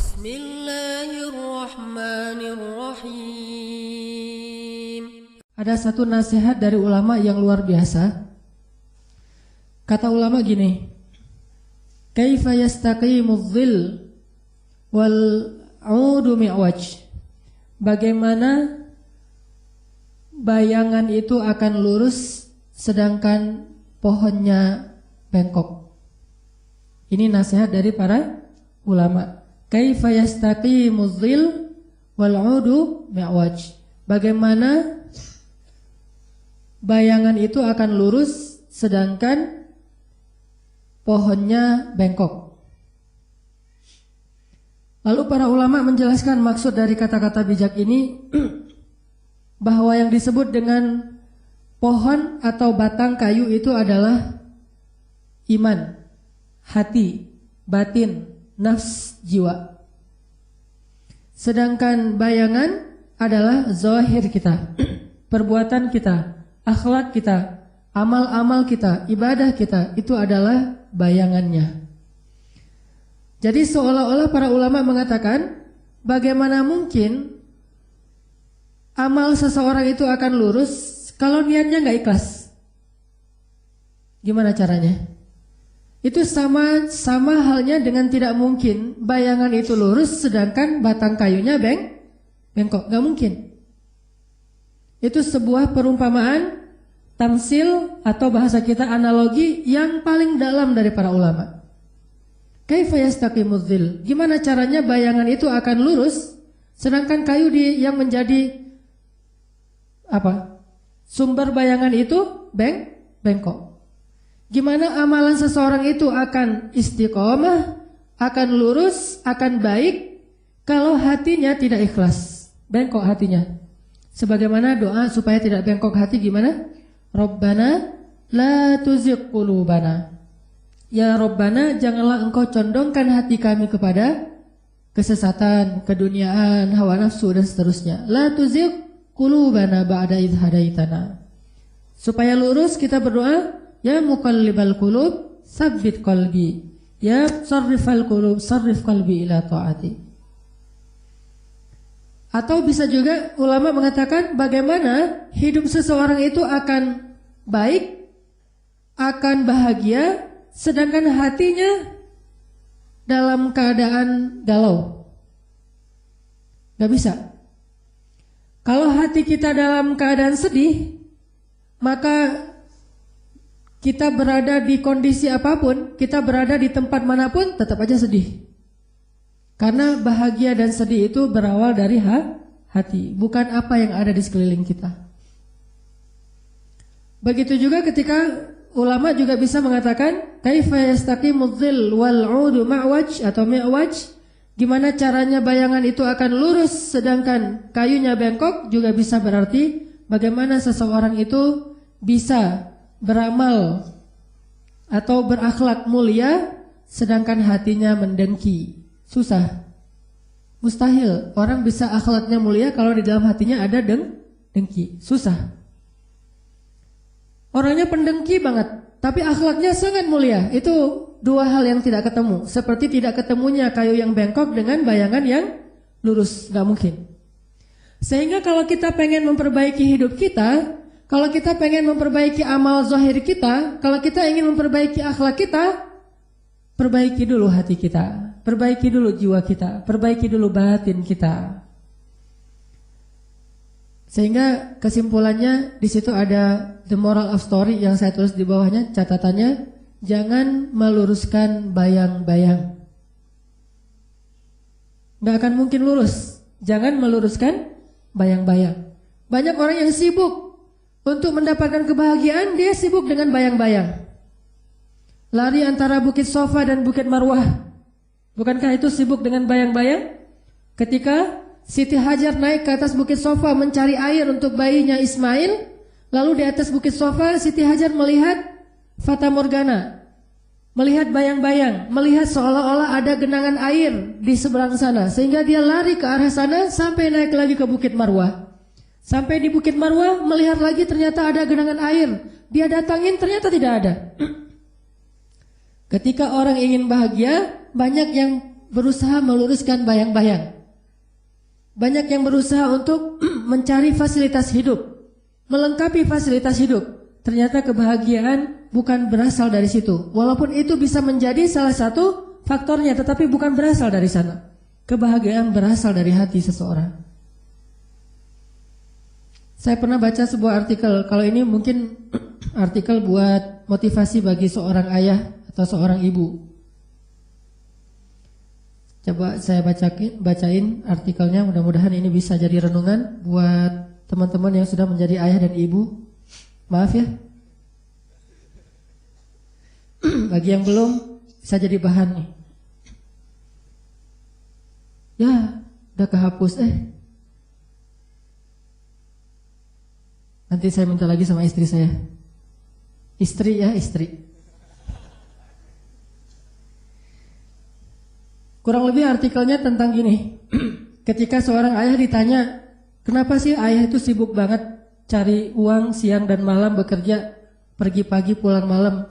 Bismillahirrahmanirrahim. Ada satu nasihat dari ulama yang luar biasa. Kata ulama gini, kaifa yastaqimu dhil wal 'udu mi'waj. Bagaimana bayangan itu akan lurus sedangkan pohonnya bengkok. Ini nasihat dari para ulama. Kaifa yastaqimu dhil wal 'udu mi'waj. Bagaimana bayangan itu akan lurus sedangkan pohonnya bengkok. Lalu para ulama menjelaskan maksud dari kata-kata bijak ini bahwa yang disebut dengan pohon atau batang kayu itu adalah iman, hati, batin, nafs, jiwa. Sedangkan bayangan adalah zahir kita, perbuatan kita, akhlak kita, amal-amal kita, ibadah kita, itu adalah bayangannya. Jadi seolah-olah para ulama mengatakan, bagaimana mungkin amal seseorang itu akan lurus kalau niatnya nggak ikhlas? Gimana caranya? Itu sama halnya dengan tidak mungkin bayangan itu lurus sedangkan batang kayunya bengkok. Nggak mungkin. Itu sebuah perumpamaan, tamsil atau bahasa kita analogi yang paling dalam dari para ulama. Kaifa yastaqimu dhil? Gimana caranya bayangan itu akan lurus sedangkan kayu yang menjadi sumber bayangan itu bengkok. Gimana amalan seseorang itu akan istiqomah, akan lurus, akan baik kalau hatinya tidak ikhlas, bengkok hatinya. Sebagaimana doa supaya tidak bengkok hati gimana? Rabbana la tuzigh qulubana. Ya Rabbana, janganlah engkau condongkan hati kami kepada kesesatan, keduniaan, hawa nafsu dan seterusnya. La tuzigh qulubana ba'da idh hadaitana. Supaya lurus kita berdoa, ya muqallibal qulub, tsabbit qalbi. Ya sarrifal qulub, sarrif qalbi ila ta'ati. Atau bisa juga ulama mengatakan bagaimana hidup seseorang itu akan baik, akan bahagia, sedangkan hatinya dalam keadaan galau. Gak bisa. Kalau hati kita dalam keadaan sedih, maka kita berada di kondisi apapun, kita berada di tempat manapun, tetap aja sedih. Karena bahagia dan sedih itu berawal dari hati, bukan apa yang ada di sekeliling kita. Begitu juga ketika ulama juga bisa mengatakan kaifa yastaqimu dhil wal 'udu ma'waj atau mi'waj. Gimana caranya bayangan itu akan lurus sedangkan kayunya bengkok, juga bisa berarti bagaimana seseorang itu bisa beramal atau berakhlak mulia sedangkan hatinya mendengki. Susah, mustahil orang bisa akhlaknya mulia kalau di dalam hatinya ada dengki. Susah. Orangnya pendengki banget, tapi akhlaknya sangat mulia. Itu dua hal yang tidak ketemu. Seperti tidak ketemunya kayu yang bengkok dengan bayangan yang lurus, gak mungkin. Sehingga kalau kita pengen memperbaiki hidup kita, kalau kita pengen memperbaiki amal zahir kita, kalau kita ingin memperbaiki akhlak kita, perbaiki dulu hati kita, perbaiki dulu jiwa kita, perbaiki dulu batin kita. Sehingga kesimpulannya di situ ada the moral of story yang saya tulis di bawahnya, catatannya, jangan meluruskan bayang-bayang. Gak akan mungkin lurus. Jangan meluruskan bayang-bayang. Banyak orang yang sibuk untuk mendapatkan kebahagiaan, dia sibuk dengan bayang-bayang. Lari antara Bukit Sofa dan Bukit Marwah. Bukankah itu sibuk dengan bayang-bayang? Ketika Siti Hajar naik ke atas Bukit Sofa mencari air untuk bayinya Ismail, lalu di atas Bukit Sofa Siti Hajar melihat Fata Morgana, melihat bayang-bayang, melihat seolah-olah ada genangan air di seberang sana, sehingga dia lari ke arah sana sampai naik lagi ke Bukit Marwah. Sampai di Bukit Marwah melihat lagi ternyata ada genangan air, dia datangin ternyata tidak ada. Ketika orang ingin bahagia, banyak yang berusaha meluruskan bayang-bayang. Banyak yang berusaha untuk mencari fasilitas hidup, melengkapi fasilitas hidup. Ternyata kebahagiaan bukan berasal dari situ. Walaupun itu bisa menjadi salah satu faktornya, tetapi bukan berasal dari sana. Kebahagiaan berasal dari hati seseorang. Saya pernah baca sebuah artikel, kalau ini mungkin artikel buat motivasi bagi seorang ayah atau seorang ibu. Coba saya bacain artikelnya, mudah-mudahan ini bisa jadi renungan buat teman-teman yang sudah menjadi ayah dan ibu. Maaf ya. Bagi yang belum, bisa jadi bahan nih. Ya, udah kehapus Nanti saya minta lagi sama istri saya. Istri ya, istri. Kurang lebih artikelnya tentang gini. Ketika seorang ayah ditanya, kenapa sih ayah itu sibuk banget cari uang siang dan malam, bekerja, pergi pagi pulang malam,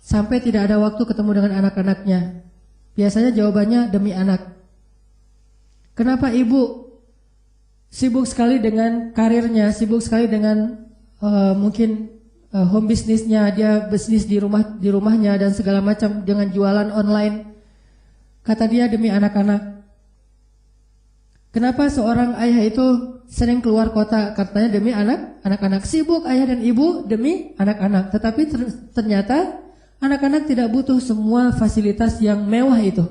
sampai tidak ada waktu ketemu dengan anak-anaknya? Biasanya jawabannya demi anak. Kenapa ibu sibuk sekali dengan karirnya, sibuk sekali dengan mungkin home bisnisnya, dia bisnis di rumahnya dan segala macam dengan jualan online? Kata dia, demi anak-anak. Kenapa seorang ayah itu sering keluar kota? Katanya demi anak-anak. Sibuk ayah dan ibu demi anak-anak. Tetapi ternyata anak-anak tidak butuh semua fasilitas yang mewah itu.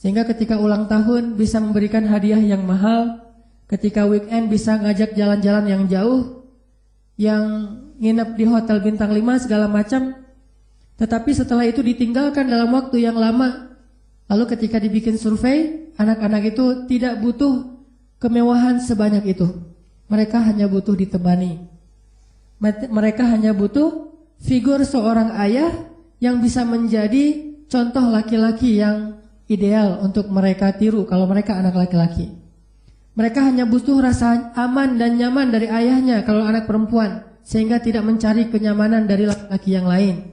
Sehingga ketika ulang tahun bisa memberikan hadiah yang mahal, ketika weekend bisa ngajak jalan-jalan yang jauh, yang nginep di hotel bintang 5 segala macam. Tetapi setelah itu ditinggalkan dalam waktu yang lama. Lalu ketika dibikin survei, anak-anak itu tidak butuh kemewahan sebanyak itu. Mereka hanya butuh ditemani. Mereka hanya butuh figur seorang ayah yang bisa menjadi contoh laki-laki yang ideal untuk mereka tiru kalau mereka anak laki-laki. Mereka hanya butuh rasa aman dan nyaman dari ayahnya kalau anak perempuan, sehingga tidak mencari kenyamanan dari laki-laki yang lain.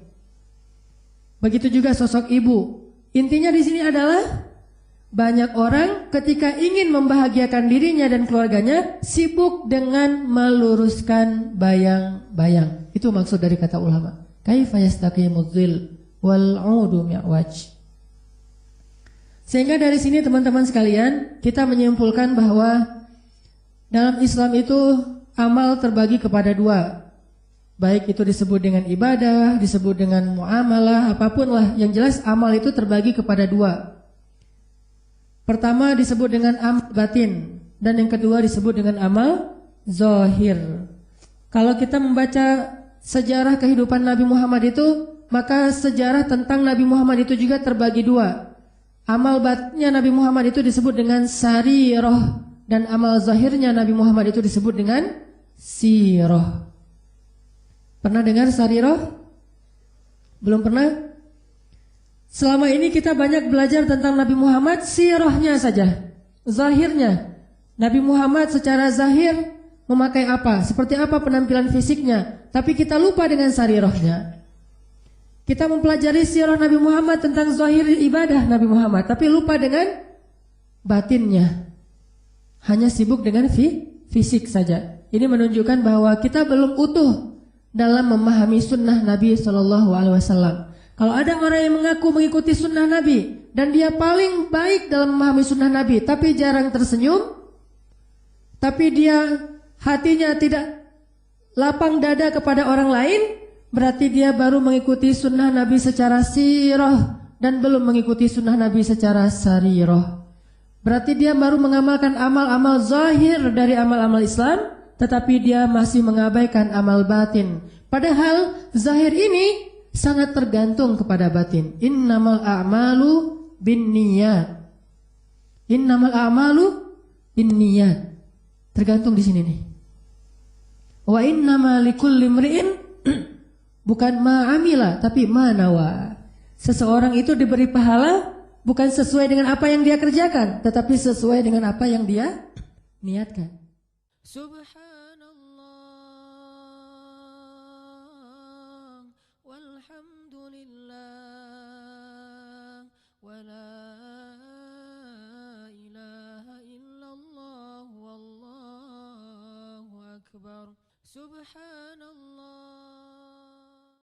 Begitu juga sosok ibu. Intinya di sini adalah banyak orang ketika ingin membahagiakan dirinya dan keluarganya sibuk dengan meluruskan bayang-bayang. Itu maksud dari kata ulama. Kaifa yastaqimuz zil wal 'udu mi'waj. Sehingga dari sini teman-teman sekalian, kita menyimpulkan bahwa dalam Islam itu amal terbagi kepada dua. Baik itu disebut dengan ibadah, disebut dengan muamalah, apapun lah. Yang jelas amal itu terbagi kepada dua. Pertama disebut dengan amal batin, dan yang kedua disebut dengan amal zahir. Kalau kita membaca sejarah kehidupan Nabi Muhammad itu, maka sejarah tentang Nabi Muhammad itu juga terbagi dua. Amal batinnya Nabi Muhammad itu disebut dengan sarirah, dan amal zahirnya Nabi Muhammad itu disebut dengan sirah. Pernah dengar sarirah? Belum pernah? Selama ini kita banyak belajar tentang Nabi Muhammad sirahnya saja, zahirnya. Nabi Muhammad secara zahir memakai apa? Seperti apa penampilan fisiknya? Tapi kita lupa dengan sarirahnya. Kita mempelajari sirah Nabi Muhammad tentang zahir ibadah Nabi Muhammad, tapi lupa dengan batinnya. Hanya sibuk dengan fisik saja. Ini menunjukkan bahwa kita belum utuh dalam memahami sunnah Nabi SAW. Kalau ada orang yang mengaku mengikuti sunnah Nabi dan dia paling baik dalam memahami sunnah Nabi, tapi jarang tersenyum, tapi dia hatinya tidak lapang dada kepada orang lain, berarti dia baru mengikuti sunnah Nabi secara sirah dan belum mengikuti sunnah Nabi secara sarirah. Berarti dia baru mengamalkan amal-amal zahir dari amal-amal Islam, tetapi dia masih mengabaikan amal batin. Padahal zahir ini sangat tergantung kepada batin. Innamal a'malu binniyat. Innamal a'malu binniyat. Tergantung di sini nih. Wa innama likulli imri'in, bukan ma'amila tapi manawa. Seseorang itu diberi pahala bukan sesuai dengan apa yang dia kerjakan, tetapi sesuai dengan apa yang dia niatkan. Subhanallah walhamdulillah ولا إله إلا الله والله أكبر سبحان الله